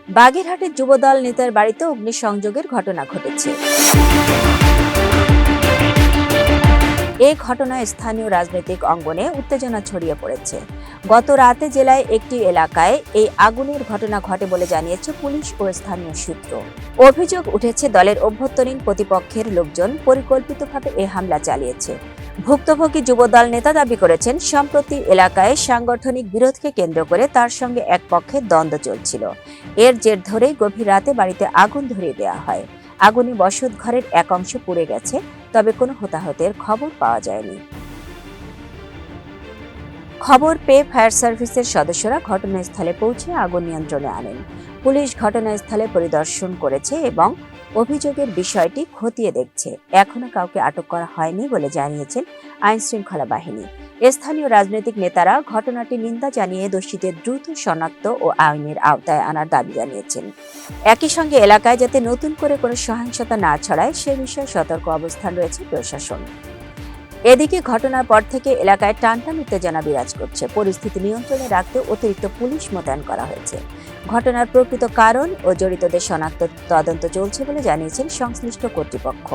বাগেরহাটের যুবদল নেতার বাড়িতে অগ্নিসংযোগের ঘটনা ঘটেছে। এই ঘটনায় স্থানীয় রাজনৈতিক অঙ্গনে উত্তেজনা ছড়িয়ে পড়েছে। গত রাতে জেলায় একটি এলাকায় এই আগুনের ঘটনা ঘটে বলে জানিয়েছে পুলিশ ও স্থানীয় সূত্র। অভিযোগ উঠেছে দলের অভ্যন্তরীণ প্রতিপক্ষের লোকজন পরিকল্পিতভাবে এই হামলা চালিয়েছে। ভুক্তভোগী যুবদল নেতা দাবি করেছেন, সম্প্রতি এলাকায় সাংগঠনিক বিরোধকে কেন্দ্র করে তার সঙ্গে এক পক্ষের দ্বন্দ্ব চলছিল। এর জের ধরেই গভীর রাতে বাড়িতে আগুন ধরিয়ে দেওয়া হয়। আগুনে বসত ঘরের এক অংশ পুড়ে গেছে, তবে কোনো হতাহতের খবর পাওয়া যায়নি। খবর পেয়ে ফায়ার সার্ভিসের সদস্যরা ঘটনাস্থলে পৌঁছে আগুন নিয়ন্ত্রণে আনেন। পুলিশ ঘটনাস্থলে পরিদর্শন করেছে এবং অভিযোগের বিষয়টি খতিয়ে দেখছে। এখনো কাউকে আটক করা হয়নি বলে জানিয়েছেন আইন শৃঙ্খলা বাহিনী। স্থানীয় রাজনৈতিক নেতারা ঘটনাটি নিন্দা জানিয়ে দোষীদের দ্রুত শনাক্ত ও আইনের আওতায় আনার দাবি জানিয়েছেন। একই সঙ্গে এলাকায় যাতে নতুন করে কোনো সহিংসতা না ছড়ায় সে বিষয়ে সতর্ক অবস্থান রয়েছে প্রশাসন। এদিকে ঘটনার পর থেকে এলাকায় টানটান উত্তেজনা বিরাজ করছে। পরিস্থিতি নিয়ন্ত্রণে রাখতে অতিরিক্ত পুলিশ মোতায়েন করা হয়েছে। ঘটনার প্রকৃত কারণ ও জড়িতদের শনাক্ত তদন্ত চলছে বলে জানিয়েছেন সংশ্লিষ্ট কর্তৃপক্ষ।